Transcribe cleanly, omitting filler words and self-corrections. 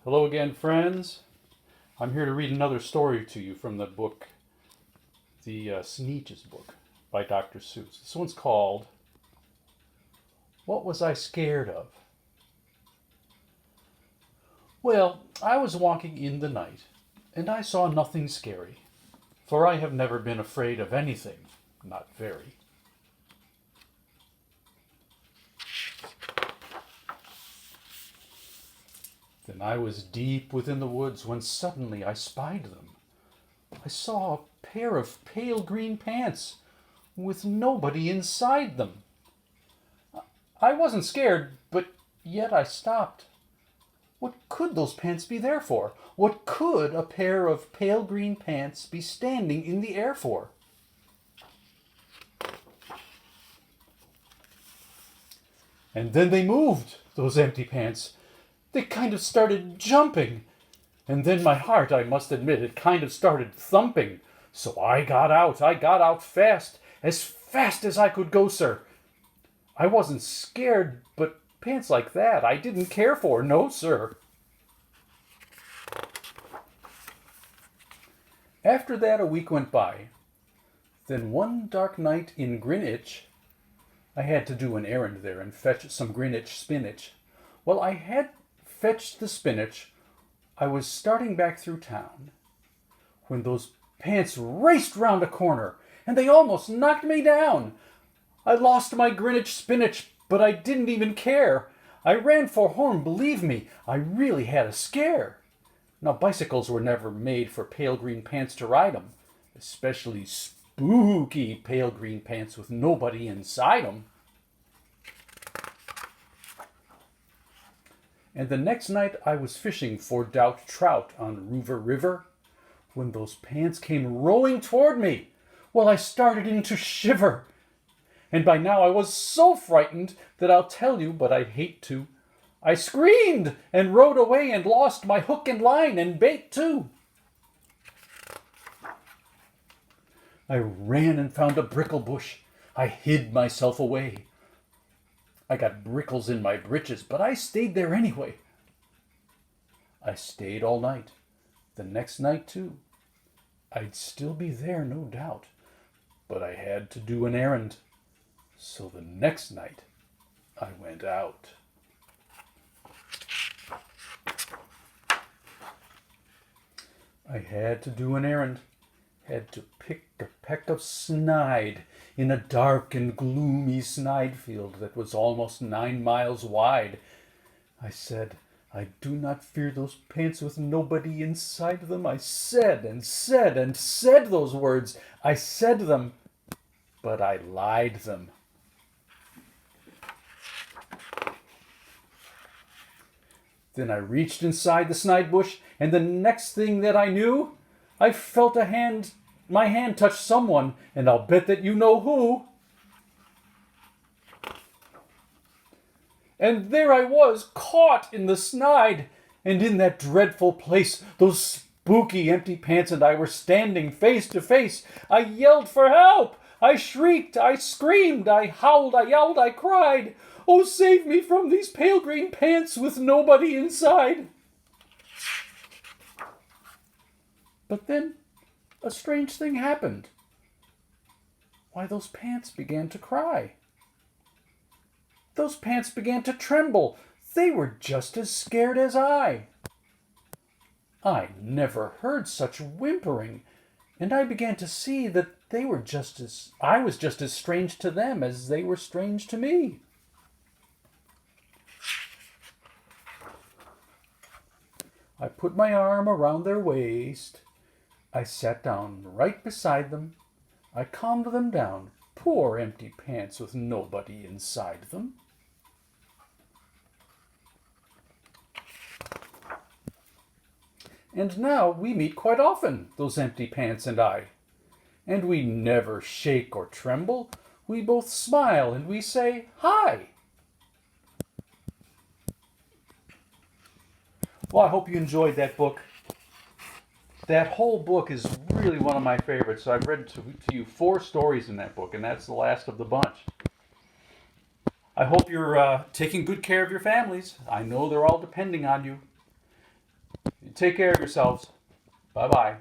Hello again, friends. I'm here to read another story to you from the book, the Sneetches book by Dr. Seuss. This one's called, What Was I Scared Of? Well, I was walking in the night, and I saw nothing scary, for I have never been afraid of anything, not very. Then I was deep within the woods when suddenly I spied them. I saw a pair of pale green pants with nobody inside them. I wasn't scared, but yet I stopped. What could those pants be there for? What could a pair of pale green pants be standing in the air for? And then they moved, those empty pants. They kind of started jumping. And then my heart, I must admit, it kind of started thumping. So I got out fast as I could go, sir. I wasn't scared, but pants like that I didn't care for, no, sir. After that, a week went by. Then one dark night in Greenwich, I had to do an errand there and fetch some Greenwich spinach. Well, I had fetched the spinach. I was starting back through town when those pants raced round a corner and they almost knocked me down. I lost my Greenwich spinach, but I didn't even care. I ran for home, believe me, I really had a scare. Now, bicycles were never made for pale green pants to ride 'em, especially spooky pale green pants with nobody inside 'em. And the next night I was fishing for doubt trout on Roover River when those pants came rowing toward me. Well, I started in to shiver. And by now I was so frightened that I'll tell you, but I hate to. I screamed and rowed away and lost my hook and line and bait too. I ran and found a brickle bush. I hid myself away. I got brickles in my breeches, but I stayed there anyway. I stayed all night. The next night, too. I'd still be there, no doubt, but I had to do an errand. So the next night, I went out. I had to do an errand. Had to pick a peck of snide in a dark and gloomy snide field that was almost 9 miles wide. I said, I do not fear those pants with nobody inside them. I said and said and said those words. I said them, but I lied them. Then I reached inside the snide bush, and the next thing that I knew, I felt my hand touch someone, and I'll bet that you know who. And there I was, caught in the snide, and in that dreadful place, those spooky empty pants and I were standing face to face. I yelled for help. I shrieked, I screamed, I howled, I yelled, I cried. Oh, save me from these pale green pants with nobody inside. But then a strange thing happened. Why, those pants began to cry. Those pants began to tremble. They were just as scared as I. I never heard such whimpering, and I began to see that I was just as strange to them as they were strange to me. I put my arm around their waist. I sat down right beside them. I calmed them down. Poor empty pants with nobody inside them. And now we meet quite often, those empty pants and I. And we never shake or tremble. We both smile and we say, hi. Well, I hope you enjoyed that book. That whole book is really one of my favorites. So I've read to you 4 stories in that book, and that's the last of the bunch. I hope you're taking good care of your families. I know they're all depending on you. Take care of yourselves. Bye bye.